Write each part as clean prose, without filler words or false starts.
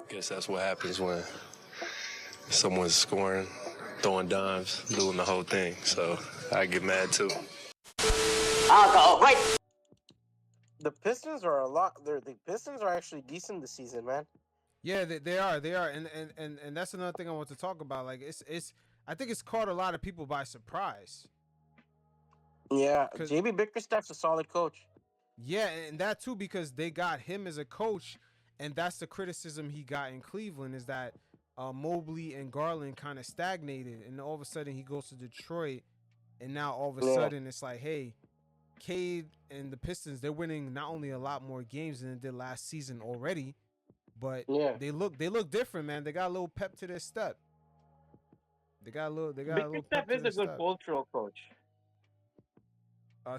Guess that's what happens when someone's scoring, throwing dimes, doing the whole thing. So I get mad too. Alcohol, right? The Pistons are the Pistons are actually decent this season, man. Yeah, they are, and that's another thing I want to talk about. Like it's I think it's caught a lot of people by surprise. Yeah, JB Bickerstaff's a solid coach. Yeah, and that too because they got him as a coach, and that's the criticism he got in Cleveland is that Mobley and Garland kind of stagnated, and all of a sudden he goes to Detroit, and now all of a sudden it's like, hey, Cade and the Pistons, they're winning not only a lot more games than they did last season already, but they look different, man. They got a little pep to their step. Bickerstaff is a good cultural coach.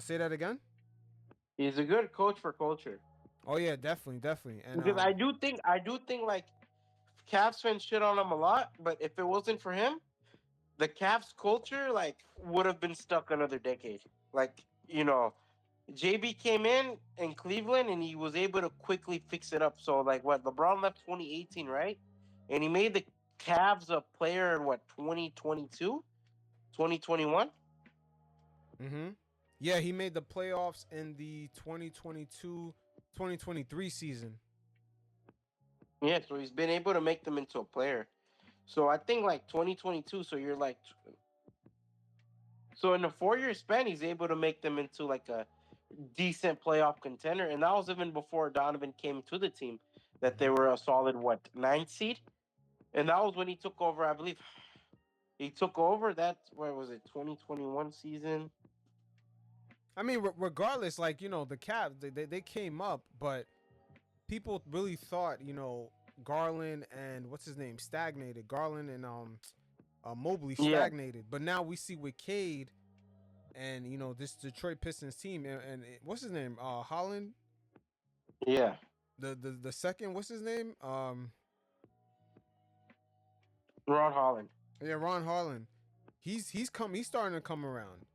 Say that again. He's a good coach for culture. Oh yeah, definitely. And because I do think like Cavs fans shit on him a lot, but if it wasn't for him, the Cavs culture like would have been stuck another decade. Like, JB came in Cleveland and he was able to quickly fix it up. So like what LeBron left 2018, right? And he made the Cavs a player in 2022, 2021. Yeah, he made the playoffs in the 2022-2023 season. Yeah, so he's been able to make them into a player. So I think like 2022, so you're like so in a 4-year span, he's able to make them into like a decent playoff contender. And that was even before Donovan came to the team, that they were a solid 9th seed. And that was when he took over, I believe. He took over that, where was it, 2021 season? I mean, regardless, like, the Cavs, they came up, but people really thought, Garland and what's his name stagnated. Garland and Mobley stagnated. Yeah. But now we see with Cade and, this Detroit Pistons team and what's his name? Holland? Yeah. The second, what's his name? Ron Holland. Yeah, Ron Holland. He's starting to come around.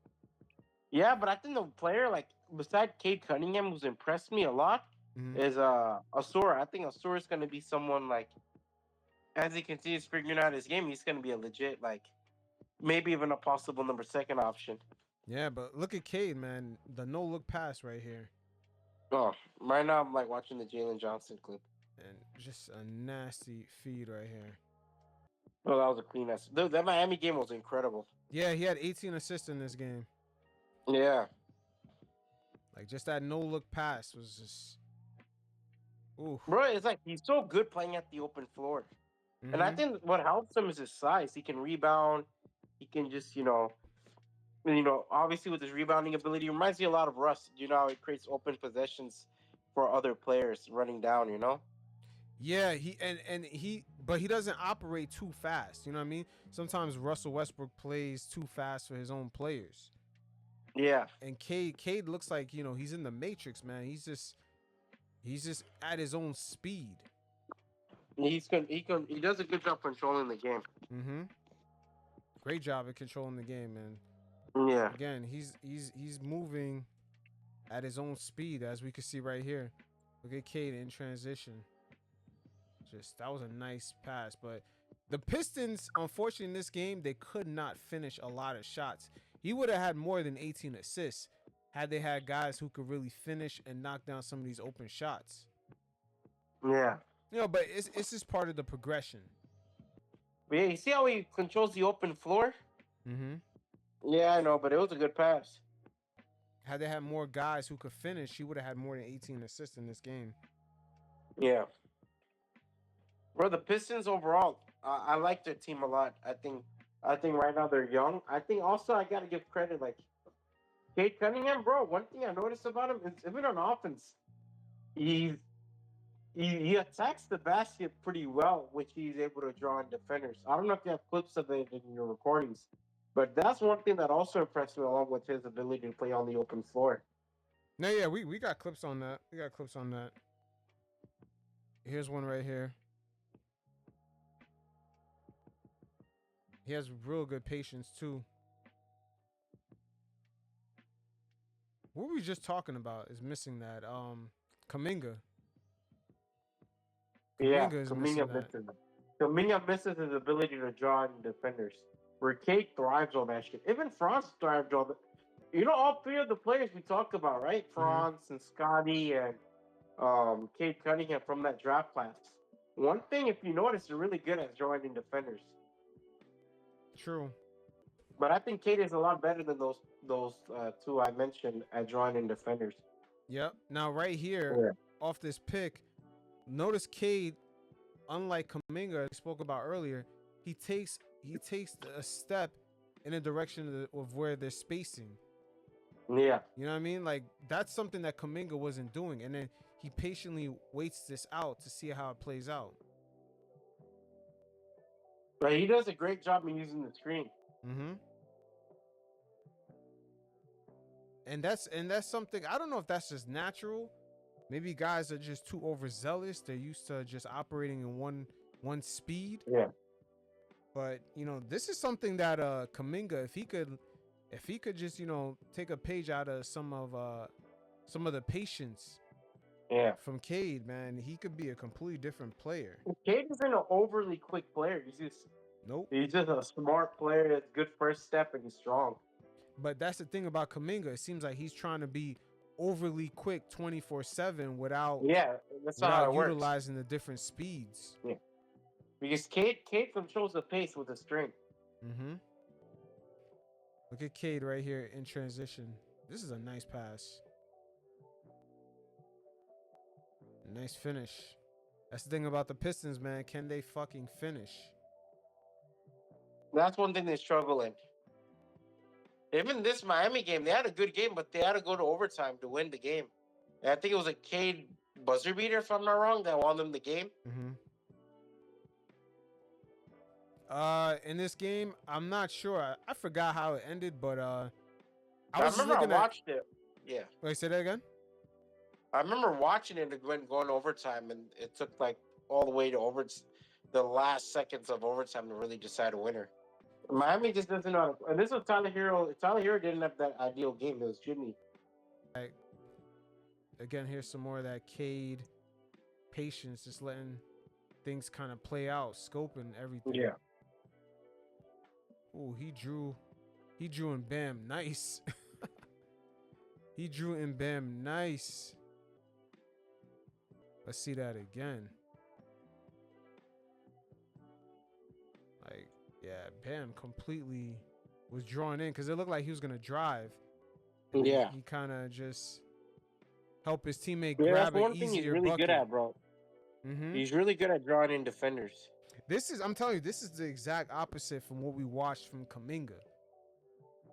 Yeah, but I think the player, like, besides Cade Cunningham, who's impressed me a lot, is Asura. I think Asura is going to be someone, like, as he continues figuring out his game, he's going to be a legit, like, maybe even a possible number 2 option. Yeah, but look at Cade, man. The no-look pass right here. Oh, right now I'm, like, watching the Jalen Johnson clip. And just a nasty feed right here. Oh, that was a clean ass. That Miami game was incredible. Yeah, he had 18 assists in this game. Yeah. Like, just that no-look pass was just... Ooh. Bro, it's like he's so good playing at the open floor. Mm-hmm. And I think what helps him is his size. He can rebound. He can just, obviously with his rebounding ability, reminds me a lot of Russ. You know how he creates open possessions for other players running down, Yeah, but he doesn't operate too fast. You know what I mean? Sometimes Russell Westbrook plays too fast for his own players. Yeah. And Cade looks like, he's in the Matrix, man. He's just at his own speed. He does a good job controlling the game. Mm-hmm. Great job at controlling the game, man. Yeah. Again, he's moving at his own speed, as we can see right here. Look at Cade in transition. That was a nice pass, but the Pistons, unfortunately, in this game, they could not finish a lot of shots. He would have had more than 18 assists had they had guys who could really finish and knock down some of these open shots. Yeah. But it's just part of the progression. But yeah, you see how he controls the open floor? Mm-hmm. Yeah, I know, but it was a good pass. Had they had more guys who could finish, he would have had more than 18 assists in this game. Yeah. Bro, the Pistons overall, I like their team a lot. I think right now they're young. I think also I gotta give credit, like Cade Cunningham, bro. One thing I noticed about him is even on offense, he attacks the basket pretty well, which he's able to draw in defenders. I don't know if you have clips of it in your recordings, but that's one thing that also impressed me along with his ability to play on the open floor. No, yeah, we got clips on that. Here's one right here. He has real good patience, too. What were we just talking about is missing that. Kuminga. Yeah, Kuminga is missing Kaminga that. misses. Kaminga misses his ability to draw in defenders. Where Cade thrives on that shit. Even Franz thrived on it. You know, all three of the players we talked about, right? Mm-hmm. Franz and Scotty and Cade Cunningham from that draft class. One thing, if you notice, they're really good at drawing in defenders. True. But I think Cade is a lot better than those two I mentioned at drawing in defenders. Yep. Now right here, Yeah. off this pick, notice Cade, unlike Kuminga I spoke about earlier, he takes a step in a direction of where they're spacing. Yeah. You know what I mean? Like that's something that Kuminga wasn't doing, and then he patiently waits this out to see how it plays out. But he does a great job in using the screen. Mm-hmm. And that's something, I don't know if that's just natural. Maybe guys are just too overzealous. They're used to just operating in one speed. Yeah. But you know, this is something that Kuminga, if he could just, you know, take a page out of some of the patience Yeah. from Cade, man, he could be a completely different player. Cade isn't an overly quick player. Nope. He's just a smart player that's good first step and he's strong. But that's the thing about Kuminga. It seems like he's trying to be overly quick 24/7 without That's not how it works. utilizing the different speeds. Yeah. Because Cade controls the pace with his strength. Mm-hmm. Look at Cade right here in transition. This is a nice pass. Nice finish. That's the thing about the Pistons, man. Can they fucking finish? That's one thing they struggle in. Even this Miami game, they had a good game, but they had to go to overtime to win the game. And I think it was a Cade buzzer beater, if I'm not wrong, that won them the game. Mm-hmm. In this game, I'm not sure. I forgot how it ended, but I remember I watched it. Yeah. Wait, say that again? I remember watching it when going to overtime, and it took like all the way to the last seconds of overtime to really decide a winner. Miami just doesn't know how to play. And this was Tyler Hero. Tyler Hero didn't have that ideal game. It was Jimmy. Like, again, here's some more of that Cade patience, just letting things kind of play out, scoping everything. Yeah. Ooh, he drew and bam, nice. He drew and bam, nice. Let's see that again. Like, yeah, Bam completely was drawn in because it looked like he was gonna drive. Yeah. He kind of just helped his teammate Yeah, grab that's an one thing he's easier really bucket. good at, bro. Mm-hmm. He's really good at drawing in defenders. I'm telling you, this is the exact opposite from what we watched from Kuminga.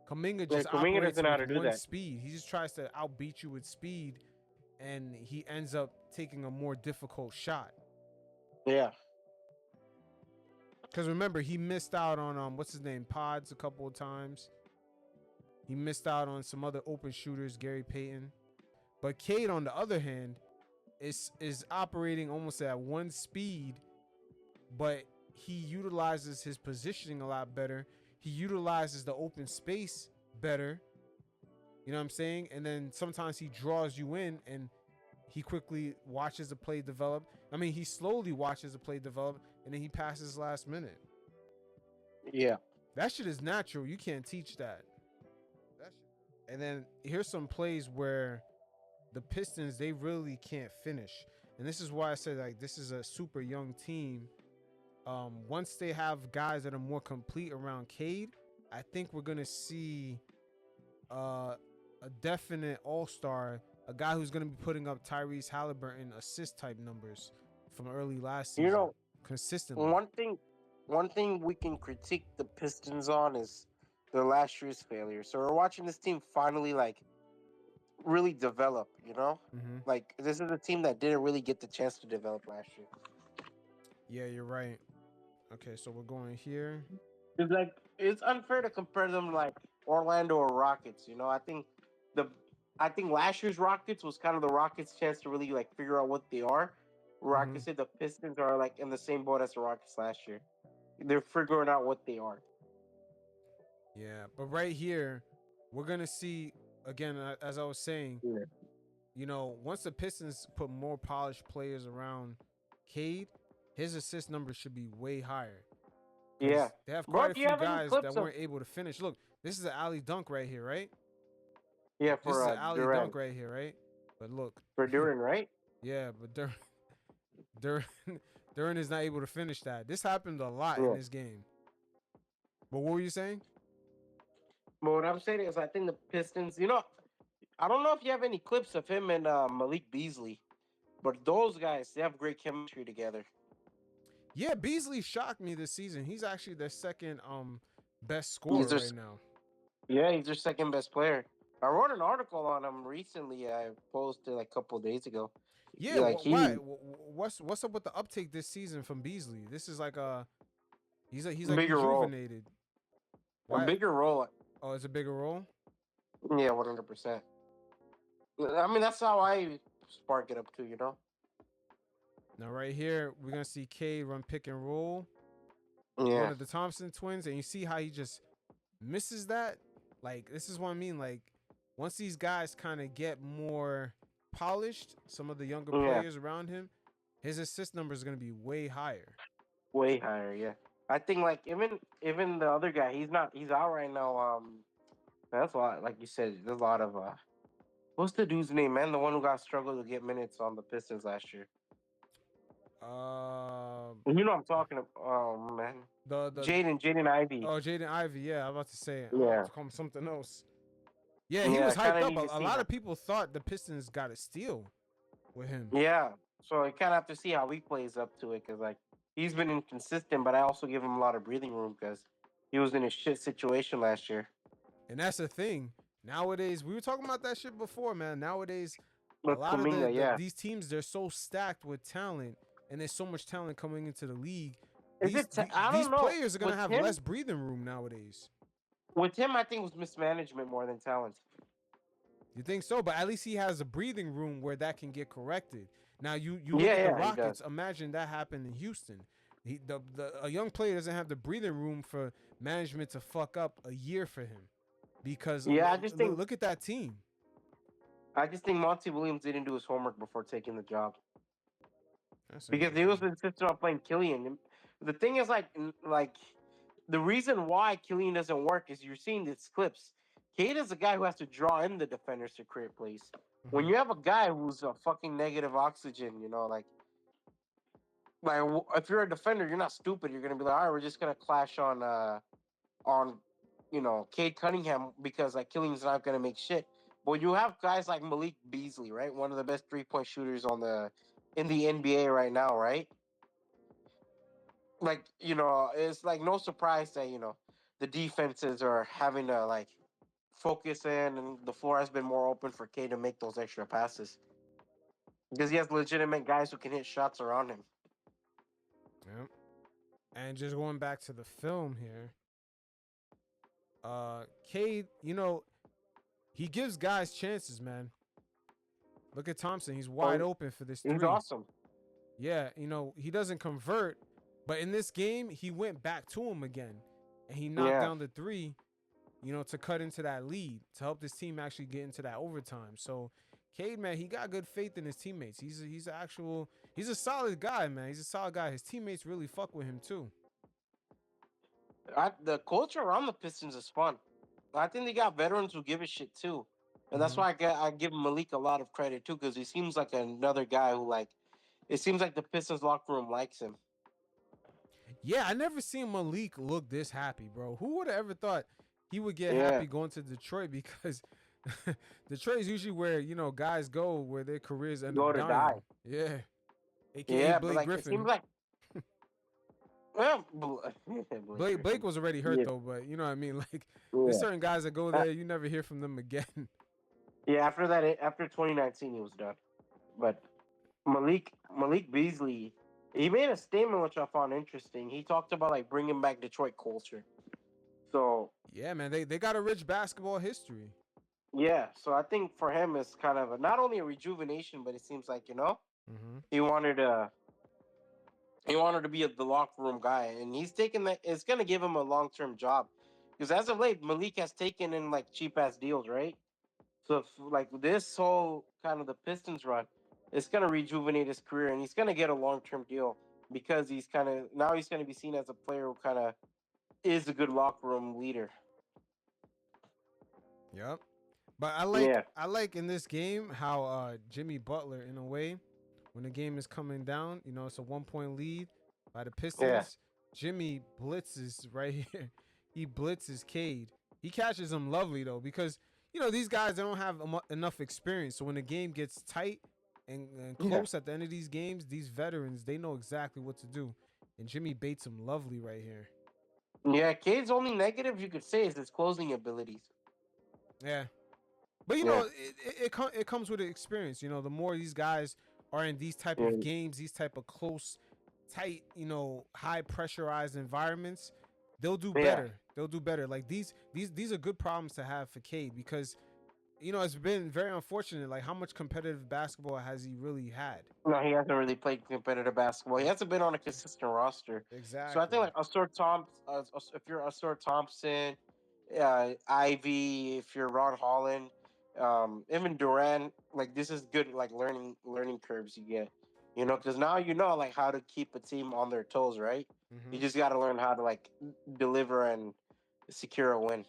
Kuminga just operates doesn't know how to with do one that. speed. He just tries to outbeat you with speed, and he ends up taking a more difficult shot. Yeah. Because remember, he missed out on what's his name, Pods, a couple of times. He missed out on some other open shooters, Gary Payton. But Cade, on the other hand, is operating almost at one speed, but he utilizes his positioning a lot better. He utilizes the open space better. You know what I'm saying? And then sometimes he draws you in and he quickly watches the play develop. I mean, he slowly watches the play develop and then he passes last minute. Yeah. That shit is natural. You can't teach that. And then here's some plays where the Pistons, they really can't finish. And this is why I said, like, this is a super young team. Once they have guys that are more complete around Cade, I think we're going to see a definite all-star, a guy who's going to be putting up Tyrese Halliburton assist type numbers from early last season. You know, consistently. One thing we can critique the Pistons on is their last year's failure. So we're watching this team finally like really develop, you know? Mm-hmm. Like this is a team that didn't really get the chance to develop last year. Yeah, you're right. Okay, so we're going here. It's like it's unfair to compare them like Orlando or Rockets, you know? I think last year's Rockets was kind of the Rockets' chance to really like figure out what they are. Where I can say the Pistons are like in the same boat as the Rockets last year. They're figuring out what they are. Yeah, but right here, we're gonna see again, as I was saying, you know, once the Pistons put more polished players around Cade, his assist numbers should be way higher. Yeah, Because they have bro. quite a Do you few have any guys that clips of? weren't able to finish. Look, this is an alley dunk right here, right? Yeah, This is for an alley Durant, dunk right here, right? But look, for Duran, right? yeah, but Duran, Duran is not able to finish that. This happened a lot in Yeah. this game. But what were you saying? But what I'm saying is, I think the Pistons. I don't know if you have any clips of him and Malik Beasley, but those guys, they have great chemistry together. Yeah, Beasley shocked me this season. He's actually their second best He's scorer their, right now. yeah, he's their second best player. I wrote an article on him recently. I posted like a couple of days ago. Yeah, Like why? What's up with the uptake this season from Beasley? This is like he's like bigger role, rejuvenated. a Why? bigger role. Oh, it's a bigger role. Yeah, 100%. I mean, that's how I spark it up too. Now right here, we're gonna see Cade run pick and roll. Yeah. One of the Thompson twins, and you see how he just misses that. Like, this is what I mean. Like, once these guys kind of get more polished, some of the younger players around him, his assist number is gonna be way higher. Way higher, yeah. I think like even the other guy, he's out right now. That's a lot. Like you said, there's a lot of what's the dude's name, man? The one who got struggled to get minutes on the Pistons last year. You know what I'm talking about. Oh man, The Jaden Ivey. Oh, Jaden Ivey. Yeah, I'm about to say it. Yeah. To call him something else. Yeah, he Yeah, was hyped kinda up. need to A see lot that. of people thought the Pistons got a steal with him. Yeah, so I kind of have to see how he plays up to it because like he's been inconsistent, but I also give him a lot of breathing room because he was in a shit situation last year. And that's the thing. Nowadays, we were talking about that shit before, man. Nowadays, a With lot of Kuminga, yeah. these teams, they're so stacked with talent, and there's so much talent coming into the league. Is These, it? I these don't know. players are gonna With have him- less breathing room nowadays. With him, I think it was mismanagement more than talent. You think so? But at least he has a breathing room where that can get corrected. Now you look Yeah, at yeah, the he Rockets. does. Imagine that happened in Houston. A young player doesn't have the breathing room for management to fuck up a year for him, because Yeah, I just think look at that team. Monty Williams didn't do his homework before taking the job That's because he was insistent on playing Killian. And the thing is, like the reason why Killian doesn't work is you're seeing these clips. Cade is a guy who has to draw in the defenders to create plays. When you have a guy who's a fucking negative oxygen, if you're a defender, you're not stupid. You're gonna be like, all right, we're just gonna clash on Cade Cunningham because like Killian's not gonna make shit. But you have guys like Malik Beasley, right? One of the best 3-point shooters in the NBA right now, right? Like, it's like no surprise that, the defenses are having to like focus in and the floor has been more open for Cade to make those extra passes. Because he has legitimate guys who can hit shots around him. Yeah. And just going back to the film here, Cade, he gives guys chances, man. Look at Thompson; he's wide open for this three. He's awesome. Yeah, he doesn't convert, but in this game, he went back to him again, and he knocked down the three, to cut into that lead to help this team actually get into that overtime. So, Cade, man, he got good faith in his teammates. He's a solid guy, man. He's a solid guy. His teammates really fuck with him too. The culture around the Pistons is fun. I think they got veterans who give a shit too, and that's why I give Malik a lot of credit too, because he seems like another guy who it seems like the Pistons locker room likes him. Yeah, I never seen Malik look this happy, bro. Who would have ever thought he would get happy going to Detroit? Because Detroit is usually where guys go where their careers end up dying. Die. Yeah, AKA Blake but Griffin. It seems like Blake was already hurt though, but you know what I mean. Like there's certain guys that go there, you never hear from them again. Yeah, after 2019, he was done. But Malik Beasley, he made a statement which I found interesting. He talked about like bringing back Detroit culture. So yeah, man, they got a rich basketball history. Yeah, so I think for him it's kind of not only a rejuvenation, but it seems like he wanted to be the locker room guy, and he's taking that. It's gonna give him a long-term job, because as of late, Malik has taken in like cheap ass deals, right? So if, like this whole kind of the Pistons run, it's gonna rejuvenate his career, and he's gonna get a long-term deal because he's gonna be seen as a player who kind of is a good locker room leader. Yep. But Yeah, I like in this game how Jimmy Butler, in a way, when the game is coming down, it's a 1 point lead by the yeah, Pistons. Jimmy blitzes right here. He blitzes Cade. He catches him lovely though, because these guys, they don't have enough experience. So when the game gets tight and yeah, close at the end of these games, these veterans, they know exactly what to do. And Jimmy baits him lovely right here. yeah. Cade's only negative you could say is his closing abilities. Yeah. But Yeah, it comes with experience. The more these guys are in these type yeah, of games, these type of close, tight, high pressurized environments, they'll do yeah. better. They'll do better. Like these are good problems to have for Cade, because it's been very unfortunate. Like, how much competitive basketball has he really had? No, he hasn't really played competitive basketball. He hasn't been on a consistent roster. So I think Exactly. like if you're Astor Thompson, Ivy, if you're Ron Holland, even Duran, like this is good like learning curves you get, because now like how to keep a team on their toes, right? You Mm-hmm. just got to learn how to like deliver and secure a win.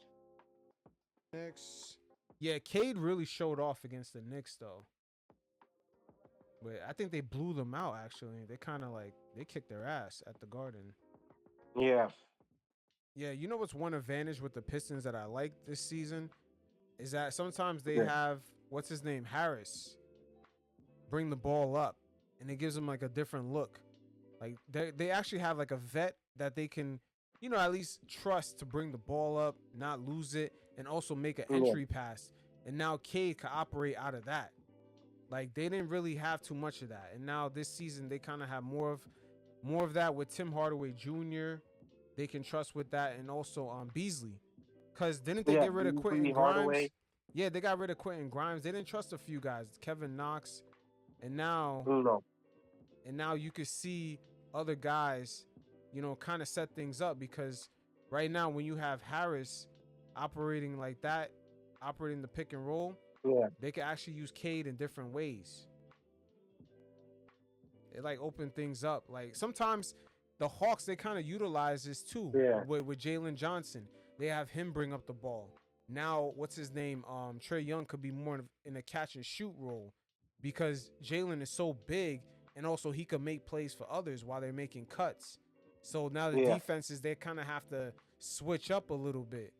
Knicks. Yeah, Cade really showed off against the Knicks though. But I think they blew them out. Actually, they kind of like they kicked their ass at the Garden. Yeah, Yeah, what's one advantage with the Pistons that I like this season is that sometimes they yeah, have what's his name, Harris, bring the ball up, and it gives them like a different look. Like they actually have like a vet that they can, at least trust to bring the ball up, not lose it, and also make an yeah, entry pass. And now Cade can operate out of that. Like, they didn't really have too much of that, and now this season they kind of have more of that with Tim Hardaway Jr. They can trust with that, and also Beasley, because didn't they yeah. get rid of Beasley, Quentin Grimes? Hardaway, Yeah, they got rid of Quentin Grimes. They didn't trust a few guys, Kevin Knox, and now no, you could see other guys, kind of set things up, because right now when you have Harris operating like that, operating the pick and roll, yeah, they can actually use Cade in different ways. It like open things up. Like sometimes the Hawks, they kind of utilize this too yeah, with Jalen Johnson. They have him bring up the ball. Now, what's his name? Trey Young could be more in a catch and shoot role, because Jalen is so big, and also he could make plays for others while they're making cuts. So now the yeah. defenses, they kind of have to switch up a little bit.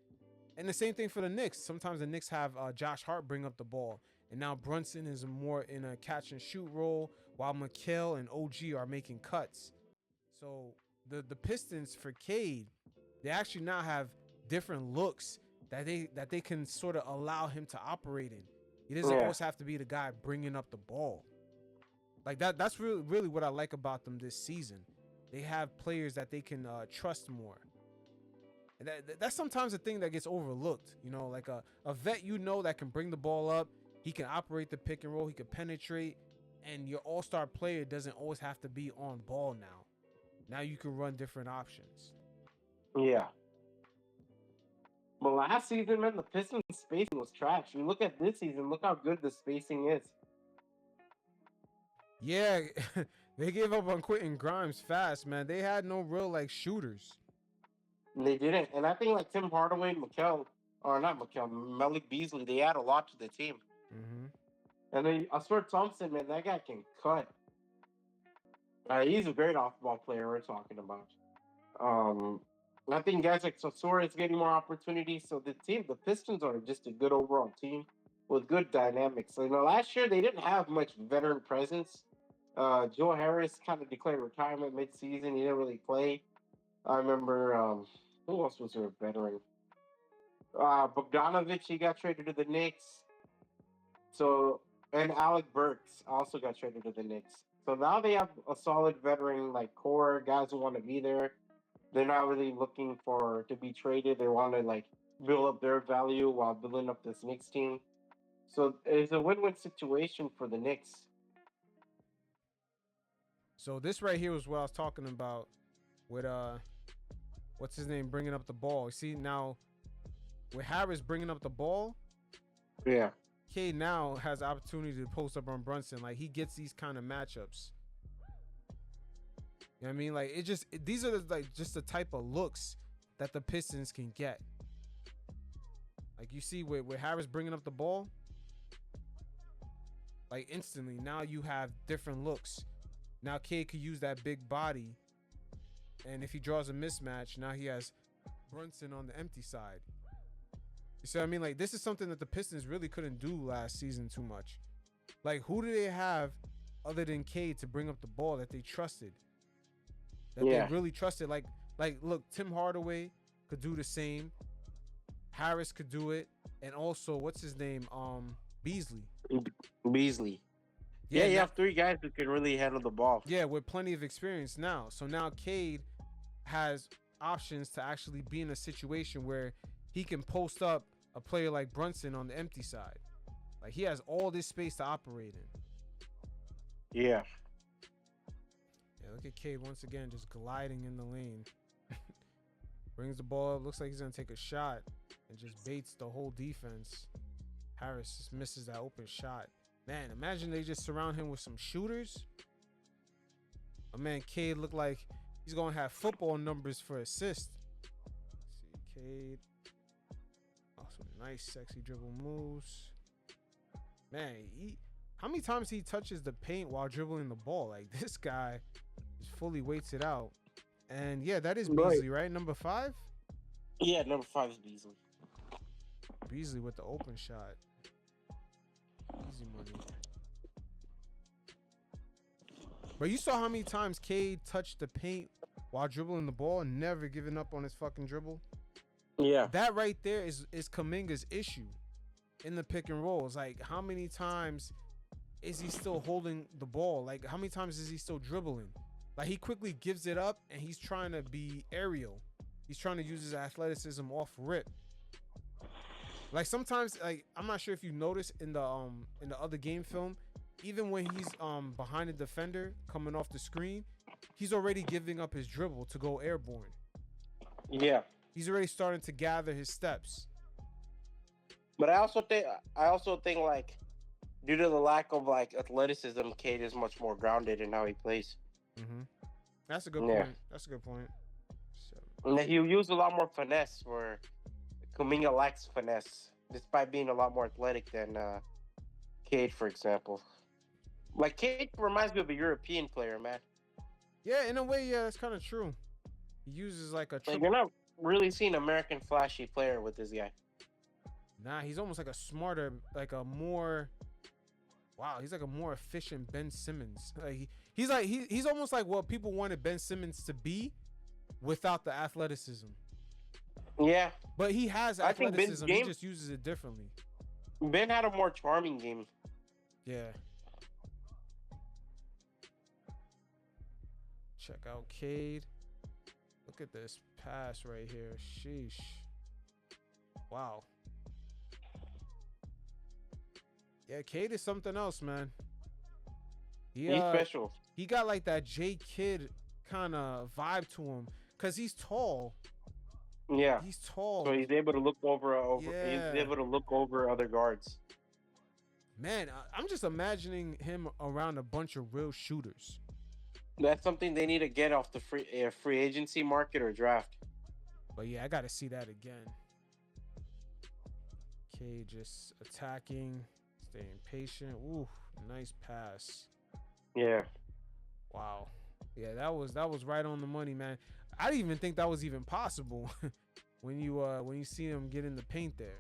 And the same thing for the Knicks. Sometimes the Knicks have Josh Hart bring up the ball, and now Brunson is more in a catch and shoot role, while McHale and OG are making cuts. So the Pistons for Cade, they actually now have different looks that they can sort of allow him to operate in. He doesn't Yeah. always have to be the guy bringing up the ball. Like that's really what I like about them this season. They have players that they can trust more. And that's sometimes a thing that gets overlooked. Like a vet, that can bring the ball up. He can operate the pick and roll. He can penetrate. And your all-star player doesn't always have to be on ball now. Now you can run different options. Yeah. But last season, man, the Pistons spacing was trash. You look at this season, look how good the spacing is. Yeah, they gave up on Quentin Grimes fast, man. They had no real like shooters. And they didn't. And I think like Tim Hardaway, or not Malik Beasley, they add a lot to the team. Mm-hmm. And then Astor Thompson, man, that guy can cut. He's a great off-ball player we're talking about. Um, I think guys like Sosora is getting more opportunities. So the Pistons are just a good overall team with good dynamics. So, last year they didn't have much veteran presence. Joe Harris kind of declared retirement mid-season. He didn't really play. I remember who else was their veteran? Bogdanovich, he got traded to the Knicks. So and Alec Burks also got traded to the Knicks. So now they have a solid veteran like core guys who want to be there. They're not really looking for to be traded. They want to like build up their value while building up this Knicks team. So it's a win-win situation for the Knicks. So this right here was what I was talking about with what's his name bringing up the ball. See, now with Harris bringing up the ball, Yeah. Cade now has the opportunity to post up on Brunson. Like, he gets these kind of matchups. You know what I mean? Like, these are just the type of looks that the Pistons can get. Like, you see with Harris bringing up the ball, like, instantly now you have different looks. Now Cade could use that big body, and if he draws a mismatch, now he has Brunson on the empty side. You see what I mean? Like, this is something that the Pistons really couldn't do last season too much. Like, who do they have other than Cade to bring up the ball that they trusted? That they really trusted. Like, look, Tim Hardaway could do the same. Harris could do it, and also what's his name? Beasley. Yeah, you have 3 guys who can really handle the ball. Yeah, with plenty of experience now. So now Cade has options to actually be in a situation where he can post up a player like Brunson on the empty side. Like, he has all this space to operate in. Yeah. Yeah, look at Cade once again just gliding in the lane. Brings the ball up, looks like he's gonna take a shot and just baits the whole defense. Harris just misses that open shot. Man, imagine they just surround him with some shooters. My man Cade looked like he's gonna have football numbers for assists. Let's see, Cade. Oh, some nice sexy dribble moves. Man, how many times he touches the paint while dribbling the ball? Like, this guy just fully waits it out. And yeah, that is Beasley, right? Number 5? Yeah, number 5 is Beasley. Beasley with the open shot. Easy money. But you saw how many times Cade touched the paint while dribbling the ball and never giving up on his fucking dribble? Yeah. That right there is Kuminga's issue in the pick and roll. It's like, how many times is he still holding the ball? Like, how many times is he still dribbling? Like, he quickly gives it up and he's trying to be aerial. He's trying to use his athleticism off rip. Like, sometimes, like, I'm not sure if you noticed in the other game film, even when he's behind a defender coming off the screen, he's already giving up his dribble to go airborne. Yeah. He's already starting to gather his steps. But I also think like, due to the lack of like athleticism, Cade is much more grounded in how he plays. Mm-hmm. That's a good point. That's a good point. And he used a lot more finesse, where Kuminga lacks finesse, despite being a lot more athletic than Cade, for example. Like, Cade reminds me of a European player, man. Yeah, in a way, yeah, that's kind of true. He uses like a triple. Like, you're not really seeing American flashy player with this guy. Nah, he's almost like a smarter, like a more. Wow, he's like a more efficient Ben Simmons. Like, he's almost like what people wanted Ben Simmons to be, without the athleticism. Yeah, but he has athleticism. He just uses it differently. Ben had a more charming game. Yeah. Check out Cade. Look at this pass right here. Sheesh. Wow. Yeah, Cade is something else, man. He's special. He got like that J Kidd kind of vibe to him, cause he's tall. Yeah, he's tall. So he's able to look over. He's able to look over other guards. Man, I'm just imagining him around a bunch of real shooters. That's something they need to get off the free agency market or draft. But yeah, I got to see that again. Cade just attacking, staying patient. Ooh, nice pass. Yeah. Wow. Yeah, that was right on the money, man. I didn't even think that was even possible when you see him get in the paint there.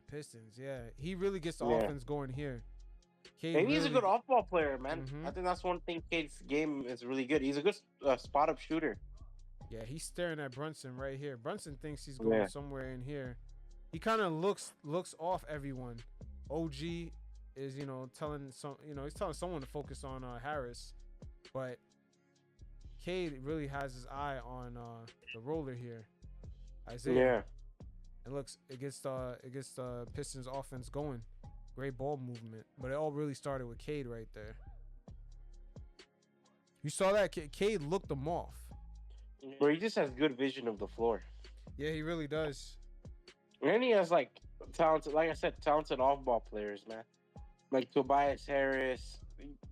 Pistons, yeah, he really gets the offense going here. And he's a good off-ball player, man. Mm-hmm. I think that's one thing Cade's game is really good. He's a good spot-up shooter. Yeah, he's staring at Brunson right here. Brunson thinks he's going somewhere in here. He kind of looks off everyone. OG is, telling he's telling someone to focus on Harris, but Cade really has his eye on the roller here, Isaiah. Yeah. It gets the Pistons offense going. Great ball movement, but it all really started with Cade right there. You saw that Cade looked them off. Where he just has good vision of the floor. Yeah, he really does. And he has like talented, like I said, talented off-ball players, man. Like Tobias Harris,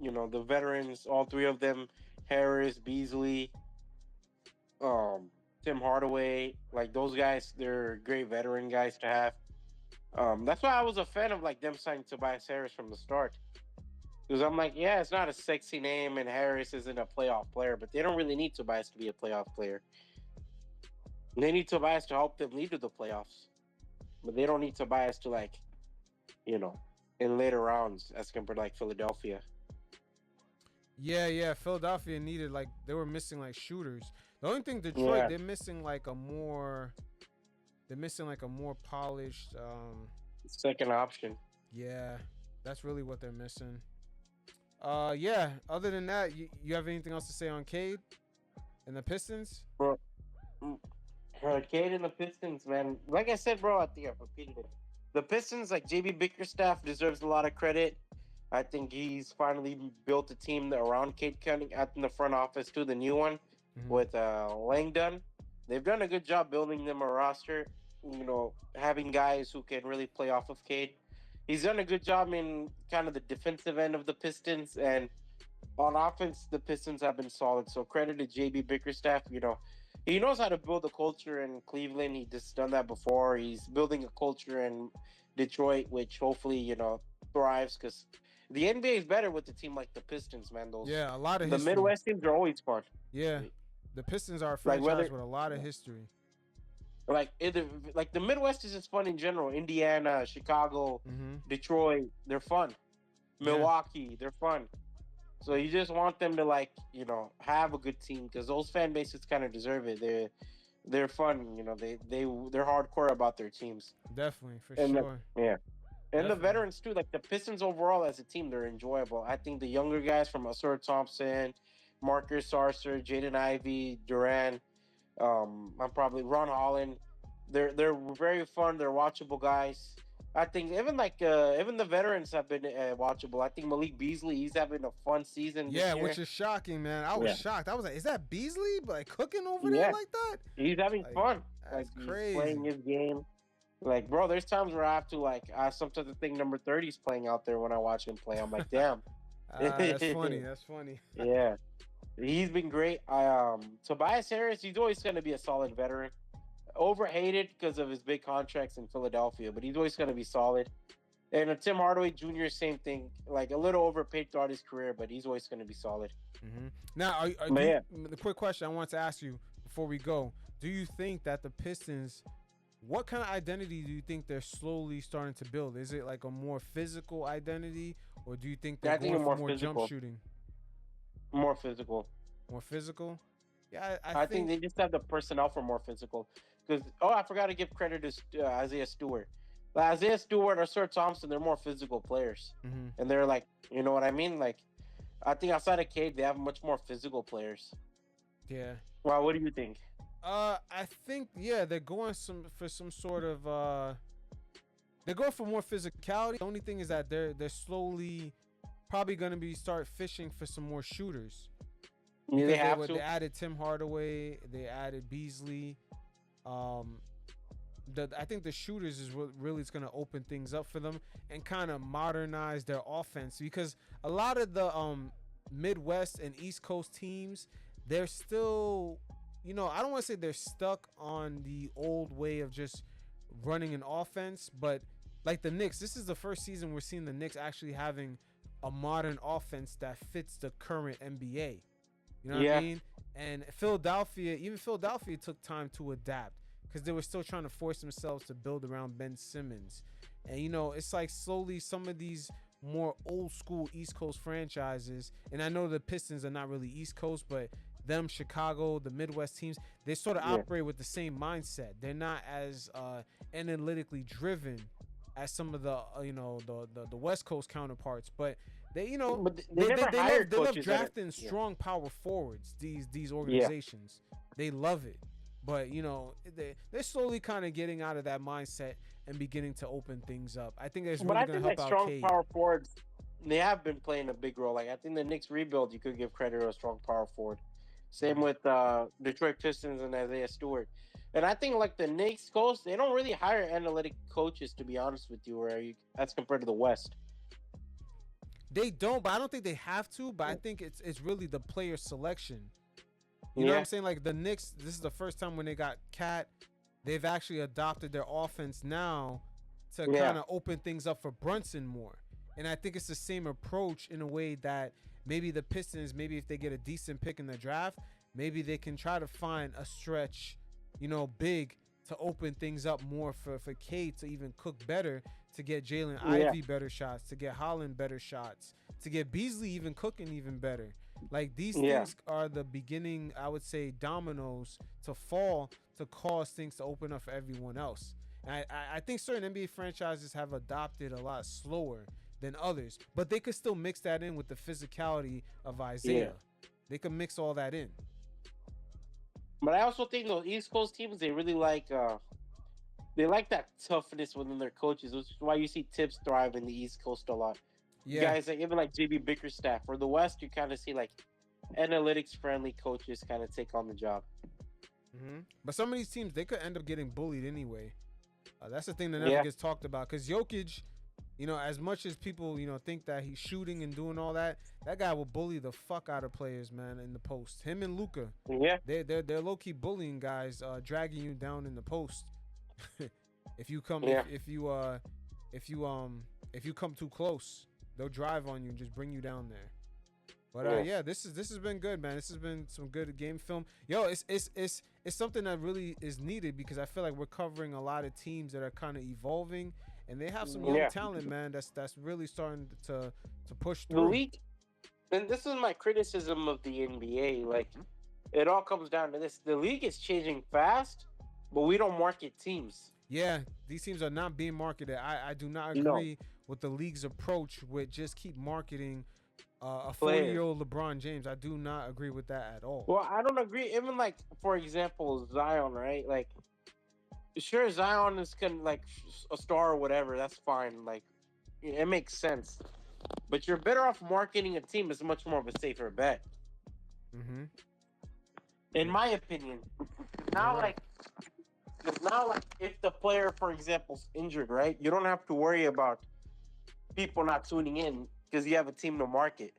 the veterans, all three of them, Harris, Beasley, um, Tim Hardaway, like those guys, they're great veteran guys to have. That's why I was a fan of like them signing Tobias Harris from the start. Because I'm like, yeah, it's not a sexy name, and Harris isn't a playoff player, but they don't really need Tobias to be a playoff player. They need Tobias to help them lead to the playoffs, but they don't need Tobias to like, you know, in later rounds as compared to like Philadelphia. Yeah. Philadelphia needed like they were missing like shooters. The only thing Detroit, Yeah. they're missing like a more polished. Second option. Yeah, that's really what they're missing. Yeah. Other than that, you have anything else to say on Cade and the Pistons? Bro, Cade and the Pistons, man. Like I said, bro, I think I've repeated it. The Pistons, like JB Bickerstaff, deserves a lot of credit. I think he's finally built a team around Cade Cunningham in the front office too, the new one with Langdon. They've done a good job building them a roster. Having guys who can really play off of Cade. He's done a good job in kind of the defensive end of the Pistons, and on offense, the Pistons have been solid. So credit to JB Bickerstaff. He knows how to build a culture in Cleveland. He just done that before. He's building a culture in Detroit, which hopefully thrives because the NBA is better with a team like the Pistons, man. Yeah, a lot of the history. Midwest teams are always fun. Yeah, the Pistons are a Like franchise with a lot of history. Like the Midwest is just fun in general. Indiana, Chicago, Detroit, they're fun. Milwaukee, they're fun. So you just want them to have a good team because those fan bases kind of deserve it. They're fun. They're hardcore about their teams. Definitely, for And sure. And Definitely. the veterans too. Like the Pistons overall as a team, they're enjoyable. I think the younger guys from Asur Thompson, Marcus Sarcer, Jaden Ivey, Duran, I'm probably Ron Holland. They're very fun. They're watchable guys. I think even the veterans have been watchable. I think Malik Beasley, he's having a fun season. Yeah, this year. which is shocking, man. I was shocked. I was like, is that Beasley like cooking over there like that? He's having fun. That's crazy. He's playing his game. Like, bro, there's times where I have to I sometimes think number 30 is playing out there when I watch him play. I'm like, damn. That's funny. That's funny. Yeah. He's been great. Tobias Harris, he's always going to be a solid veteran. Overhated because of his big contracts in Philadelphia, but he's always going to be solid. And Tim Hardaway Jr., same thing. Like a little overpaid throughout his career, but he's always going to be solid. Now, the quick question I want to ask you before we go: do you think that the Pistons, what kind of identity do you think they're slowly starting to build? Is it like a more physical identity, or do you think they're going for more jump shooting? More physical. More physical? Yeah, I think they just have the personnel for more physical. Because I forgot to give credit to Isaiah Stewart. But Isaiah Stewart or Sir Thompson, they're more physical players, and they're like, you know what I mean? Like, I think outside of Cade, they have much more physical players. Yeah. Well, what do you think? I think they're going for some sort of they're going for more physicality. The only thing is that they're slowly probably going to start fishing for some more shooters. Yeah, they added Tim Hardaway, they added Beasley. I think the shooters is what really is going to open things up for them and kind of modernize their offense, because a lot of the Midwest and East Coast teams, they're still, I don't want to say they're stuck on the old way of just running an offense, but like the Knicks, this is the first season we're seeing the Knicks actually having a modern offense that fits the current NBA. You know what I mean? And Philadelphia took time to adapt because they were still trying to force themselves to build around Ben Simmons. And, it's like slowly some of these more old school East Coast franchises, and I know the Pistons are not really East Coast, but them, Chicago, the Midwest teams, they sort of operate with the same mindset. They're not as analytically driven as some of the the West Coast counterparts, but they love drafting strong power forwards. These organizations, they love it, but they're slowly kind of getting out of that mindset and beginning to open things up. I think it's really going to help out strong Cade. Power forwards, they have been playing a big role. Like I think the Knicks rebuild, you could give credit to a strong power forward. Same with Detroit Pistons and Isaiah Stewart. And I think like the Knicks coach, they don't really hire analytic coaches to be honest with you, as compared to the West. They don't, but I don't think they have to. But I think it's really the player selection. You know what I'm saying? Like the Knicks, this is the first time when they got Cat, they've actually adopted their offense now to kind of open things up for Brunson more. And I think it's the same approach in a way that maybe the Pistons, maybe if they get a decent pick in the draft, maybe they can try to find a stretch, big to open things up more for Cade to even cook better, to get Jalen Ivey better shots, to get Holland better shots, to get Beasley even cooking even better. Like these things are the beginning, I would say, dominoes to fall to cause things to open up for everyone else. And I think certain NBA franchises have adopted a lot slower than others, but they could still mix that in with the physicality of Isaiah. They could mix all that in. But I also think those East Coast teams, they really like that toughness within their coaches, which is why you see Tips thrive in the East Coast a lot. Yeah. Guys like even like JB Bickerstaff. For the West, you kind of see like analytics friendly coaches kind of take on the job. Mm-hmm. But some of these teams, they could end up getting bullied anyway. That's the thing that never gets talked about. Because Jokic, as much as people, think that he's shooting and doing all that, that guy will bully the fuck out of players, man, in the post. Him and Luka, they're low key bullying guys, dragging you down in the post. if you come too close, they'll drive on you and just bring you down there. But this has been good, man. This has been some good game film. Yo, it's something that really is needed because I feel like we're covering a lot of teams that are kind of evolving, and they have some young talent, man. That's really starting to push through. The league, and this is my criticism of the NBA. Like, it all comes down to this: the league is changing fast, but we don't market teams. Yeah, these teams are not being marketed. I do not agree with the league's approach with just keep marketing a 40-year-old LeBron James. I do not agree with that at all. Well, I don't agree. Even like, for example, Zion, right? Like, sure, Zion is like a star or whatever. That's fine. Like, it makes sense. But you're better off marketing a team. It's much more of a safer bet. Mm-hmm. In my opinion. Now, like, if the player, for example, is injured, right? You don't have to worry about people not tuning in because you have a team to market.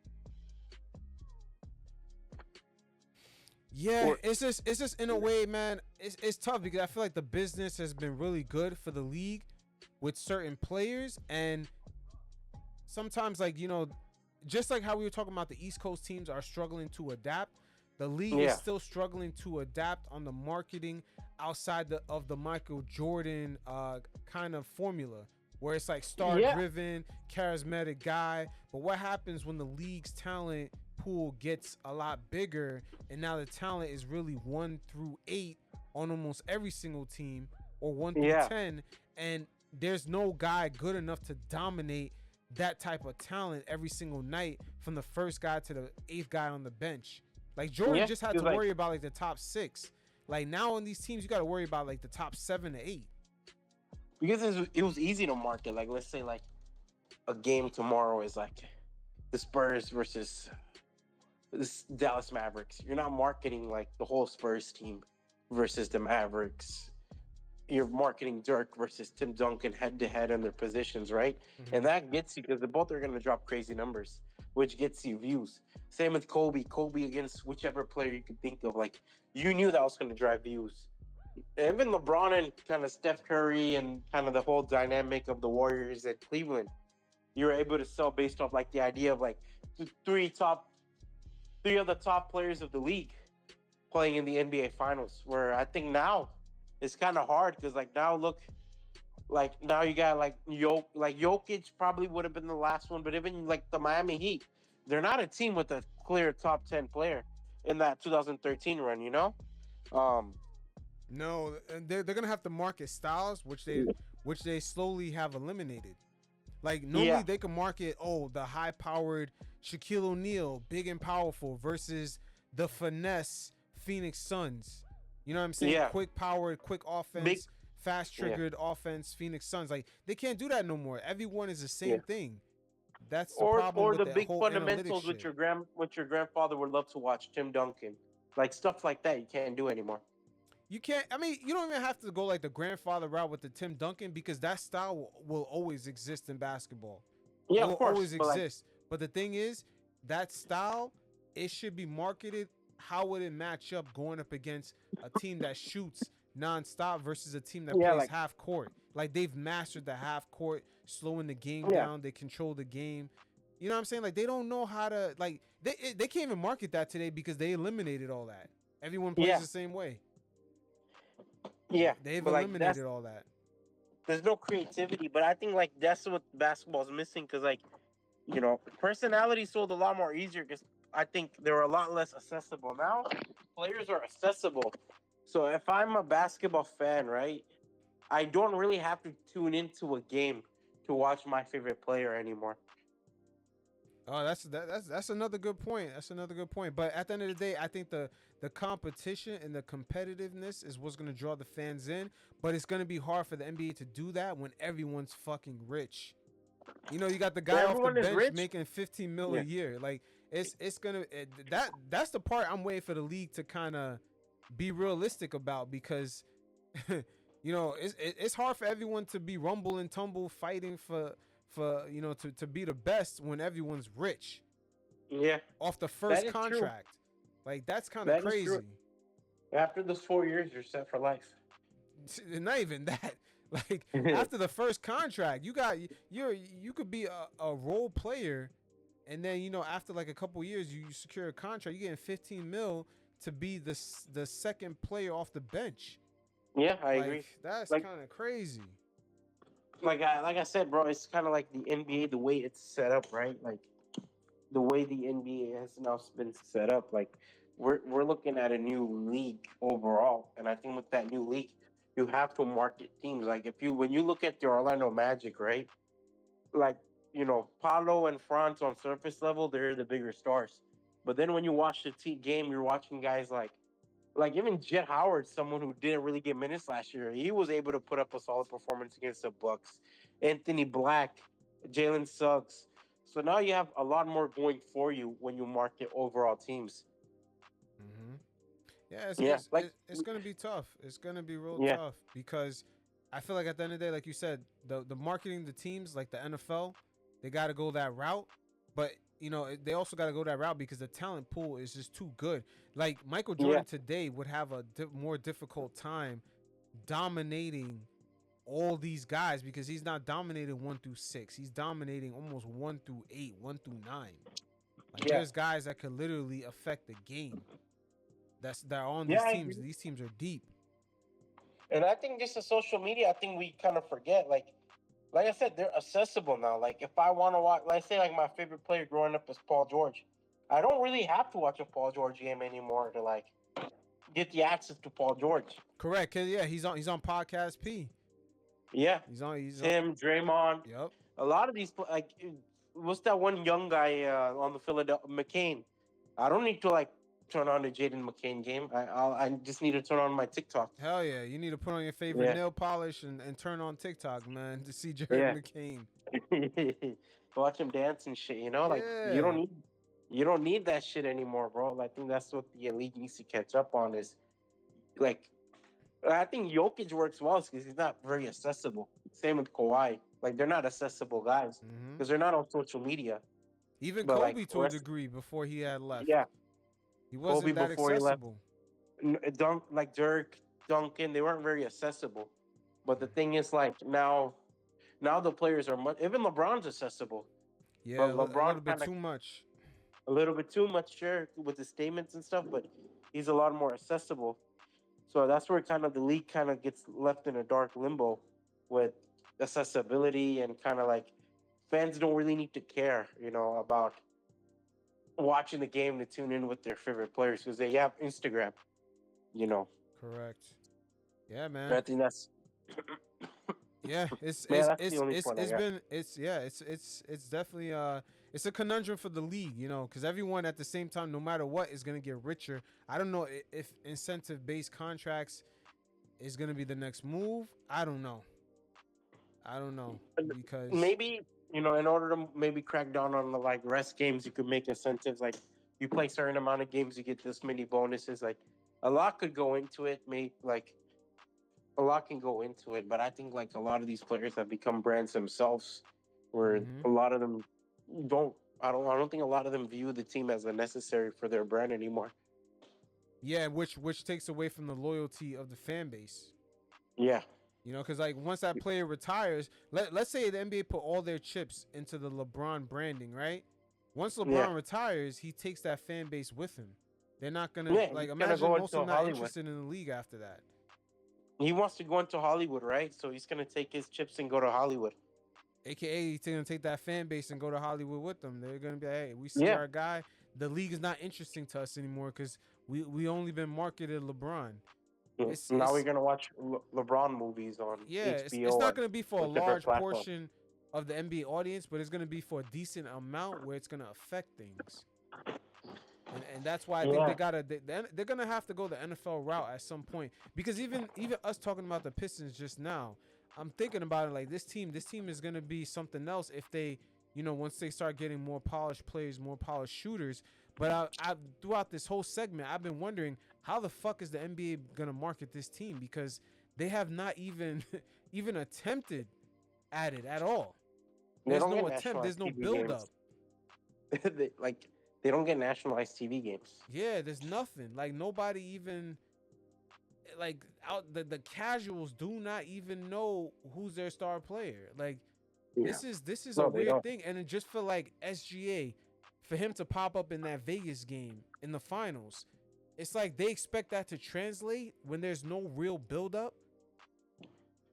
Yeah, it's just in a way, man. It's tough because I feel like the business has been really good for the league with certain players, and sometimes, like, just like how we were talking about, the East Coast teams are struggling to adapt. The league is still struggling to adapt on the marketing outside of the Michael Jordan kind of formula, where it's like star-driven, charismatic guy. But what happens when the league's talent pool gets a lot bigger, and now the talent is really 1 through 8 on almost every single team, or 1 through 10, and there's no guy good enough to dominate that type of talent every single night from the first guy to the 8th guy on the bench. Like Jordan just had to worry about like the top 6. Like now on these teams, you got to worry about like the top 7 to 8. Because it was easy to market. Like, let's say like a game tomorrow is like the Spurs versus the Dallas Mavericks. You're not marketing like the whole Spurs team versus the Mavericks. You're marketing Dirk versus Tim Duncan head to head in their positions, right? Mm-hmm. And that gets you because they both are going to drop crazy numbers, which gets you views. Same with Kobe against whichever player you could think of. Like, you knew that was going to drive views. Even LeBron and kind of Steph Curry and kind of the whole dynamic of the Warriors at Cleveland, you were able to sell based off like the idea of like three of the top players of the league playing in the NBA Finals. Where I think now it's kind of hard because like now look, like now you got like Jokic probably would have been the last one, but even like the Miami Heat, they're not a team with a clear top 10 player in that 2013 run, No, they're gonna have to market styles, which they slowly have eliminated. Like normally they can market the high-powered Shaquille O'Neal, big and powerful, versus the finesse Phoenix Suns. You know what I'm saying? Yeah. Quick powered, quick offense, fast triggered offense. Phoenix Suns, like they can't do that no more. Everyone is the same thing. That's the problem or with the that big whole fundamentals shit. which your grandfather would love to watch. Tim Duncan, Like stuff like that, you can't do anymore. You can't. I mean, you don't even have to go like the grandfather route with the Tim Duncan because that style will always exist in basketball. Yeah, It of will course, always but like, exist. But the thing is, that style, it should be marketed. How would it match up going up against a team that shoots nonstop versus a team that yeah, plays like, half court? Like they've mastered the half court, slowing the game yeah, down. They control the game. You know what I'm saying? Like they don't know how to like they can't even market that today because they eliminated all that. Everyone plays yeah, the same way. yeah. They've But like, eliminated all that. there's no creativity. But I think like that's what basketball's missing because like personality sold a lot more easier because I think they were a lot less accessible. Now players are accessible. So if I'm a basketball fan, right, I don't really have to tune into a game to watch my favorite player anymore. Oh, that's another good point. That's another good point. But at the end of the day, I think the competition and the competitiveness is what's going to draw the fans in. But it's going to be hard for the NBA to do that when everyone's fucking rich. You know, you got the guy off the Everyone is bench rich. making 15 mil a Yeah. year. Like it's gonna that's the part I'm waiting for the league to kind of be realistic about because it's hard for everyone to be rumble and tumble fighting for to be the best when everyone's rich Yeah, off the that first is true. contract. Like that's kind of That is crazy. true. After those 4 years, you're set for life. Not even that. Like after the first contract, you could be a role player, and then after like a couple years, you secure a contract. You're getting 15 mil to be the second player off the bench. Yeah, I Like agree. that's Like, kind of crazy. like I said, bro, it's kind of like the NBA, the way it's set up, right? Like the way the NBA has now been set up. Like we're looking at a new league overall, and I think with that new league, you have to market teams. Like when you look at the Orlando Magic, right? Like Paulo and Franz on surface level, they're the bigger stars. But then when you watch the game, you're watching guys like even Jet Howard, someone who didn't really get minutes last year, he was able to put up a solid performance against the Bucks. Anthony Black, Jalen Suggs. So now you have a lot more going for you when you market overall teams. Mm-hmm. Yeah, Yeah, like it's gonna be tough. It's gonna be real yeah, tough because I feel like at the end of the day, like you said, the marketing the teams like the NFL, they got to go that route, but they also got to go that route because the talent pool is just too good. Like Michael yeah, Jordan today would have a more difficult time dominating all these guys because he's not dominating 1 through 6. He's dominating almost 1 through 8, 1 through 9. Like yeah, there's guys that could literally affect the game. That are on yeah. these I teams. agree. These teams are deep. And I think just the social media, I think we kind of forget. Like I said, they're accessible now. Like if I want to watch, let's say like my favorite player growing up is Paul George, I don't really have to watch a Paul George game anymore to like get the access to Paul George. Correct. Cause yeah, he's on podcast P. Yeah, He's on. Tim, Draymond, Yep. a lot of these like what's that one young guy on the Philadelphia McCain? I don't need to like turn on the Jaden McCain game. I just need to turn on my TikTok. Hell yeah. You need to put on your favorite Yeah, nail polish and turn on TikTok, man, to see Jared yeah. McCain. Watch him dance and shit. Like Yeah. you don't need that shit anymore, bro. I think that's what the league needs to catch up on. Is like I think Jokic works well because he's not very accessible. Same with Kawhi. Like they're not accessible guys Hmm. because they're not on social media. Even But like Kobe the to a rest, degree before he had left. yeah, He Kobe wasn't that before he left, accessible. Dunk like Dirk, Duncan, they weren't very accessible. But the thing is, like now the players are much. Even LeBron's accessible, Yeah, but a LeBron little bit kind of too much. a little bit too much, sure, with his statements and stuff. But he's a lot more accessible. So that's where kind of the league kind of gets left in a dark limbo with accessibility and kind of like fans don't really need to care, about watching the game to tune in with their favorite players because they have Instagram, you know. Correct. Yeah, And man. I think that's Yeah, it's man, it's that's the it's only it's point I it's got. been it's definitely it's a conundrum for the league, because everyone at the same time, no matter what, is gonna get richer. I don't know if incentive based contracts is gonna be the next move. I don't know. I don't know because Maybe in order to maybe crack down on the like rest games, you could make incentives like you play a certain amount of games, you get this many bonuses. Like a lot could go into it. A lot can go into it, but I think like a lot of these players have become brands themselves, where Hmm. a lot of them don't. I don't think a lot of them view the team as a necessary for their brand anymore. Yeah, which takes away from the loyalty of the fan base. Yeah, You know, because like once that player retires, let's say the NBA put all their chips into the LeBron branding, right? Once yeah, LeBron retires, he takes that fan base with him. They're not gonna yeah. like He's gonna go imagine most of into them not Hollywood. interested in the league after that. He wants to go into Hollywood, right? So he's gonna take his chips and go to Hollywood. AKA he's gonna take that fan base and go to Hollywood with them. They're gonna be like, hey, we see Yeah. our guy. The league is not interesting to us anymore because we only been marketed LeBron. Now we're It's gonna watch LeBron movies on yeah, it's HBO not and going to be for a with different large platforms. portion of the NBA audience, but it's going to be for a decent amount where it's going to affect things. And that's why I think Yeah. they're going to have to go the NFL route at some point, because even us talking about the Pistons just now, I'm thinking about it like this team is going to be something else if they, once they start getting more polished players, more polished shooters. But I throughout this whole segment, I've been wondering how the fuck is the NBA gonna market this team, because they have not even even attempted at it at all. They There's don't no get attempt. There's nationalized no TV build games. up. They don't get nationalized TV games. Yeah, there's nothing. Like nobody even like out the casuals do not even know who's their star player. Like Yeah. this is a No, they weird don't. thing, and it just feel like SGA, for him to pop up in that Vegas game in the finals, it's like they expect that to translate when there's no real build up.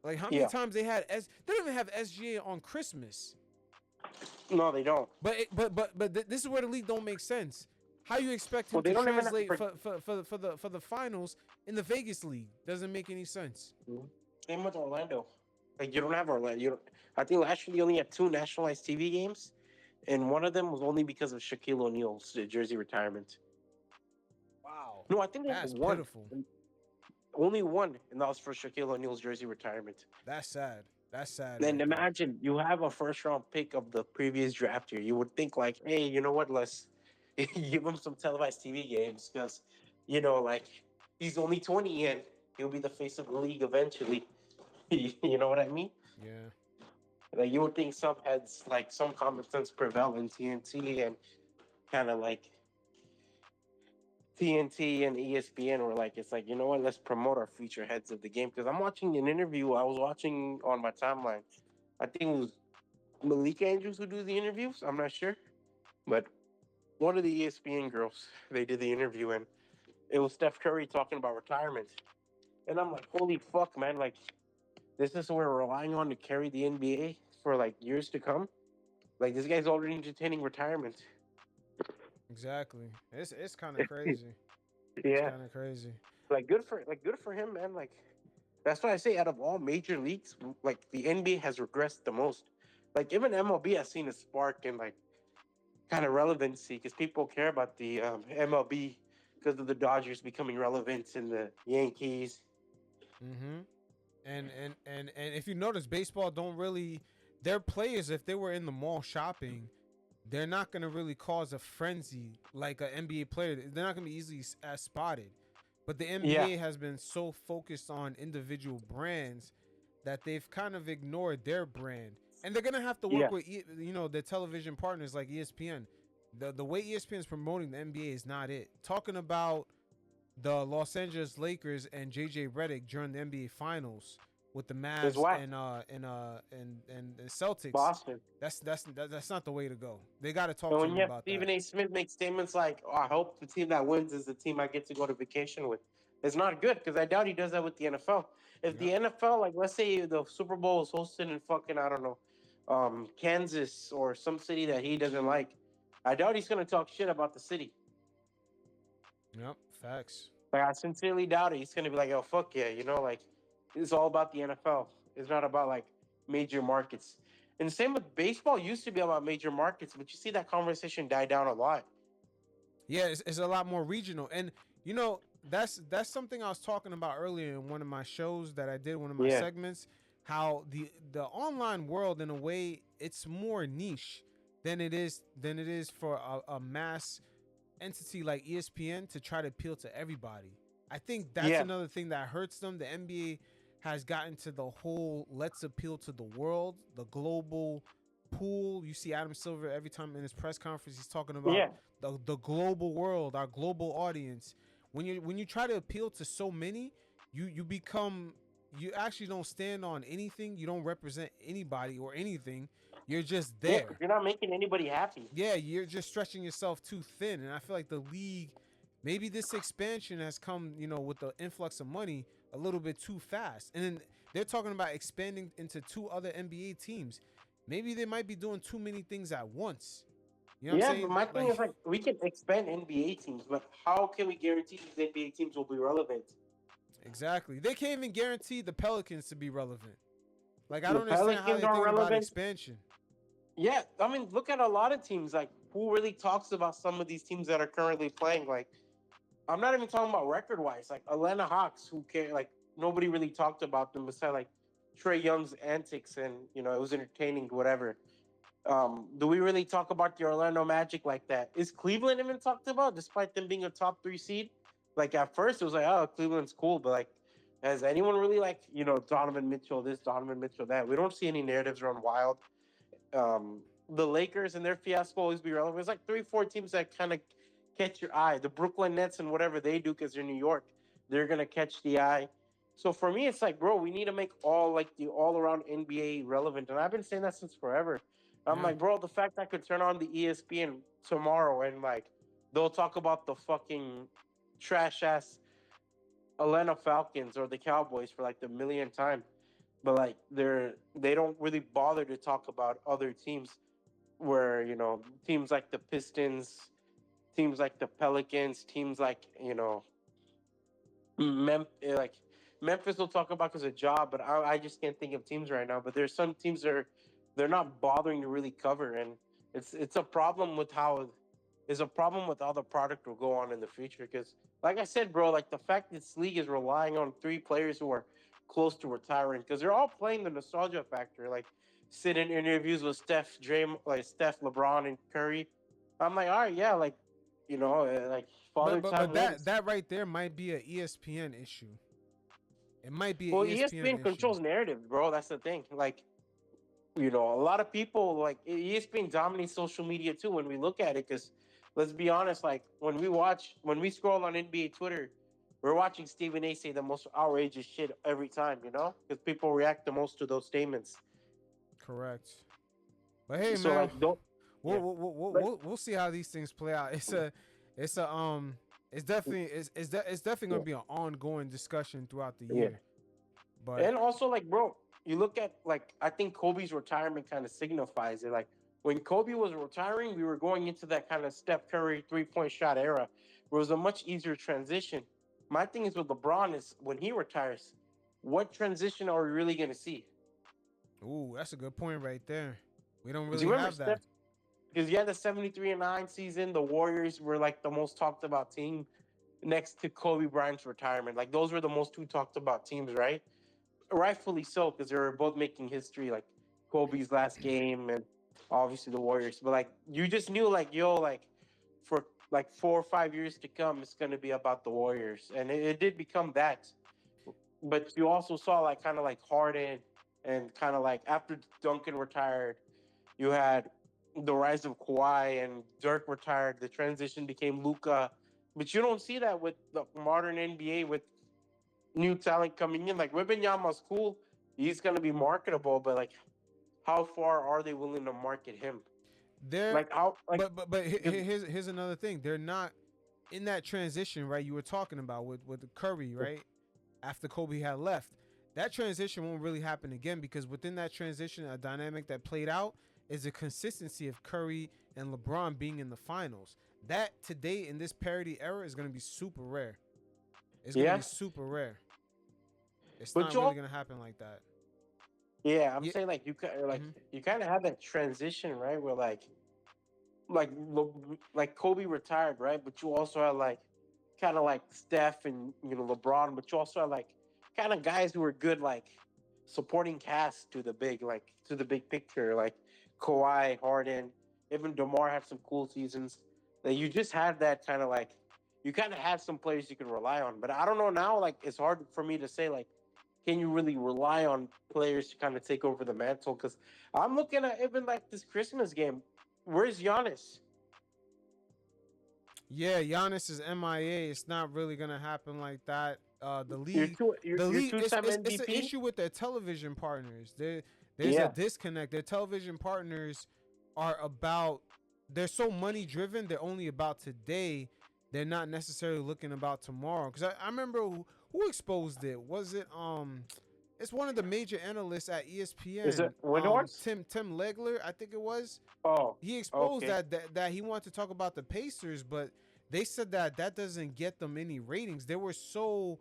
Like how many Yeah. times they don't even have SGA on Christmas. No, they don't. But this is where the league don't make sense. How you expect him Well, they to don't even have translate to. for the finals in the Vegas league? Doesn't make any sense. Same with Orlando. Like you don't have Orlando. I think last year you only had 2 nationalized TV games, and one of them was only because of Shaquille O'Neal's jersey retirement. Wow, No, I think they had that's one. pitiful. Only one, and that was for Shaquille O'Neal's jersey retirement. That's sad. That's sad. Then Right there. imagine you have a first round pick of the previous draft year. You would think like, hey, you know what? Let's give him some televised TV games because, like he's only 20 and he'll be the face of the league eventually. You know what I mean? Yeah. Like you would think some heads, like some common sense prevail in TNT and kind of like TNT and ESPN were like, it's like, you know what? Let's promote our future heads of the game. Because I'm watching an interview I was watching on my timeline. I think it was Malik Andrews who do the interviews. I'm not sure, but one of the ESPN girls, they did the interview, and it was Steph Curry talking about retirement. And I'm like, holy fuck, man! Like, this is what we're relying on to carry the NBA for like years to come. Like, this guy's already entertaining retirement. Exactly. It's kind of crazy. It's Yeah, kind of crazy. good for him, man. Like, that's why I say, out of all major leagues, like the NBA has regressed the most. Like, even MLB has seen a spark in like kind of relevancy because people care about the MLB because of the Dodgers becoming relevant and the Yankees. Mm-hmm. And if you notice, baseball don't really. Their players, if they were in the mall shopping, they're not gonna really cause a frenzy like an NBA player. They're not gonna be easily as spotted. But the Yeah, NBA has been so focused on individual brands that they've kind of ignored their brand, and they're gonna have to yeah. work with their television partners like ESPN. The way ESPN is promoting the NBA is not it. Talking about the Los Angeles Lakers and JJ Redick during the NBA Finals with the It's Mavs whack. and the Celtics. Boston. That's not the way to go. They got to talk And to when them you have about Stephen that. A. Smith make statements like, oh, I hope the team that wins is the team I get to go to vacation with, it's not good because I doubt he does that with the NFL. If the Yep. NFL, like, let's say the Super Bowl is hosted in fucking, I don't know, Kansas or some city that he doesn't like, I doubt he's going to talk shit about the city. Yep. Facts. Like, I sincerely doubt it. He's going to be like, oh, fuck yeah, like, it's all about the NFL. It's not about, like, major markets. And same with baseball used to be about major markets, but you see that conversation die down a lot. Yeah, it's a lot more regional, and that's something I was talking about earlier in one of my shows that I did, one of my Yeah. segments. How the online world, in a way, it's more niche than it is for a mass entity like ESPN to try to appeal to everybody. I think that's Yeah, another thing that hurts them. The NBA has gotten to the whole let's appeal to the world, the global pool. You see Adam Silver every time in his press conference he's talking about yeah, the global world, our global audience. When you try to appeal to so many, you become you actually don't stand on anything. You don't represent anybody or anything. You're just yeah. Because there. you're not making anybody happy. Yeah, you're just stretching yourself too thin. And I feel like the league, maybe this expansion has come, with the influx of money a little bit too fast. And then they're talking about expanding into two other NBA teams. Maybe they might be doing too many things at once. You know what I'm Yeah, but saying? my thing Like, is like we can expand NBA teams, but how can we guarantee these NBA teams will be relevant? exactly. They can't even guarantee the Pelicans to be relevant. Like, I The don't understand how Pelicans they're are thinking about relevant. expansion. Yeah, I mean, look at a lot of teams. Like, who really talks about some of these teams that are currently playing? Like, I'm not even talking about record wise. Like Atlanta Hawks, who care? Like, nobody really talked about them besides like Trey Young's antics, and it was entertaining, whatever. Do we really talk about the Orlando Magic like that? Is Cleveland even talked about, despite them being a top 3 seed? Like at first, it was like, oh, Cleveland's cool, but like, has anyone really like Donovan Mitchell this, Donovan Mitchell that? We don't see any narratives run wild. The Lakers and their fiasco always be relevant. It's like 3, 4 teams that kind of catch your eye. The Brooklyn Nets and whatever they do because they're New York, they're gonna catch the eye. So for me, it's like, bro, we need to make all like the all around NBA relevant, and I've been saying that since forever. I'm Yeah. like, bro, the fact I could turn on the ESPN tomorrow and like they'll talk about the fucking trash ass Atlanta Falcons or the Cowboys for like the millionth time, but like they don't really bother to talk about other teams where teams like the Pistons, teams like the Pelicans, teams like like Memphis will talk about because of job, but I just can't think of teams right now. But there's some teams that they're not bothering to really cover, and it's a problem with how is a problem with how the product will go on in the future. Because like I said, bro, like the fact this league is relying on 3 players who are close to retiring because they're all playing the nostalgia factor, like sit in interviews with Steph, LeBron, and Curry. I'm like, all right, yeah, like like But father but time but that wins. that right there might be a ESPN issue. It might be an Well, ESPN ESPN issue. controls narrative, bro. That's the thing. Like, a lot of people like ESPN dominates social media too when we look at it. Because let's be honest, like when we scroll on NBA Twitter, we're watching Stephen A. say the most outrageous shit every time. Because people react the most to those statements. Correct. But hey, So man, like, don't we'll yeah, we'll, we'll, we'll, like we'll we'll see how these things play out. It's definitely it's definitely yeah, gonna be an ongoing discussion throughout the yeah. year. But And also, like, bro, you look at like I think Kobe's retirement kind of signifies it. Like when Kobe was retiring, we were going into that kind of Steph Curry 3-point shot era, where it was a much easier transition. My thing is with LeBron is when he retires, what transition are we really going to see? ooh, that's a good point right there. We don't Because really you remember have Steph? that. Because you had the 73-9 season, the Warriors were like the most talked about team next to Kobe Bryant's retirement. Like those were the most two talked about teams, right? Rightfully so, because they were both making history, like Kobe's last game and obviously the Warriors. But like you just knew, like like for like 4 or 5 years to come, it's gonna be about the Warriors, and it did become that. But you also saw like kind of like Harden and kind of like after Duncan retired, you had the rise of Kawhi and Dirk retired. The transition became Luka, but you don't see that with the modern NBA with new talent coming in. Like Wembanyama's cool. He's gonna be marketable, but like, how far are they willing to market him? They're Like how like but because here's another thing. They're not in that transition, right? You were talking about with Curry, right? After Kobe had left, that transition won't really happen again because within that transition, a dynamic that played out is the consistency of Curry and LeBron being in the finals. That today in this parity era is going to be super rare. It's going to yeah, be super rare. It's but not you really all going to happen like that. yeah, I'm Yeah. saying like Mm-hmm. you kind of have that transition right where like Kobe retired right, but you also had like kind of like Steph and LeBron, but you also had like kind of guys who were good like supporting cast to the big picture like Kawhi, Harden, even DeMar had some cool seasons. That you just had that kind of like, you kind of had some players you could rely on. But I don't know now. Like it's hard for me to say like, can you really rely on players to kind of take over the mantle? Because I'm looking at even like this Christmas game. Where's Giannis? Yeah, Giannis is MIA. It's not really gonna happen like that. The You're league, two. You're it's two-time it's an MVP. issue with their television partners. There's a Yeah, disconnect. Their television partners are about. They're so money driven. They're only about today. They're not necessarily looking about tomorrow. Because I remember who exposed it. Was it It's one of the major analysts at is ESPN. it Windhorst? Tim Legler, I think it was. Oh, He exposed okay. that he wanted to talk about the Pacers, but they said that doesn't get them any ratings. They were so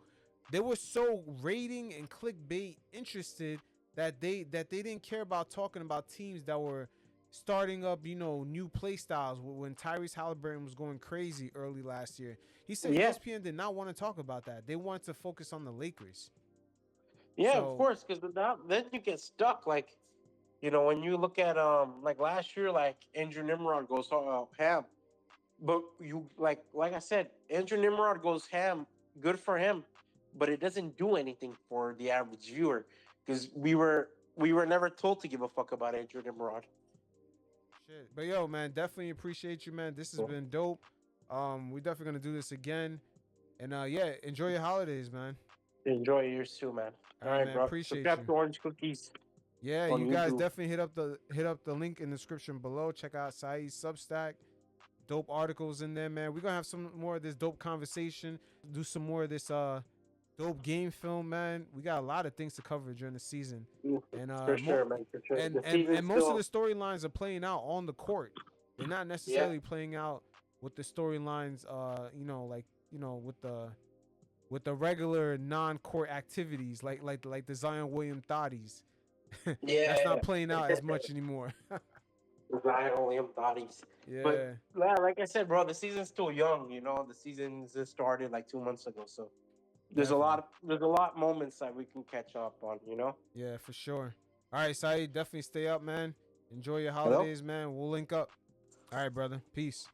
rating and clickbait interested that they didn't care about talking about teams that were starting up, new play styles when Tyrese Halliburton was going crazy early last year. He said Yeah, ESPN did not want to talk about that. They wanted to focus on the Lakers. yeah, of So course. Because then you get stuck. Like, when you look at like last year, like Andrew Nimrod goes ham, but you like I said, Andrew Nimrod goes ham. Good for him, but it doesn't do anything for the average viewer because we were never told to give a fuck about Andrew Nimrod. shit. But yo, man, definitely appreciate you, man. This has been dope. We definitely gonna do this again. And yeah, enjoy your holidays, man. Enjoy yours too, man. All All right, right, man. bro. Appreciate Subscribe you. to Orange Cookies Yeah, on you guys YouTube. definitely hit up the link in the description below. Check out Saeed's Substack. Dope articles in there, man. We're gonna have some more of this dope conversation. Do some more of this dope game film, man. We got a lot of things to cover during the season. And For sure, man. For sure. and The and season's and most of still. the storylines are playing out on the court. They're not Yeah. necessarily playing out with the storylines with the regular non-court activities like the Zion William thotties. That's Yeah. not playing out as much anymore. Zion William bodies. But Yeah, yeah, like I said, bro, the season's still young. The season just started like 2 months ago, so there's a definitely. lot moments that we can catch up on. Yeah, for sure. All right, Saeed, definitely stay up, man. Enjoy your Hello. holidays, man. We'll link up. All right, brother. Peace.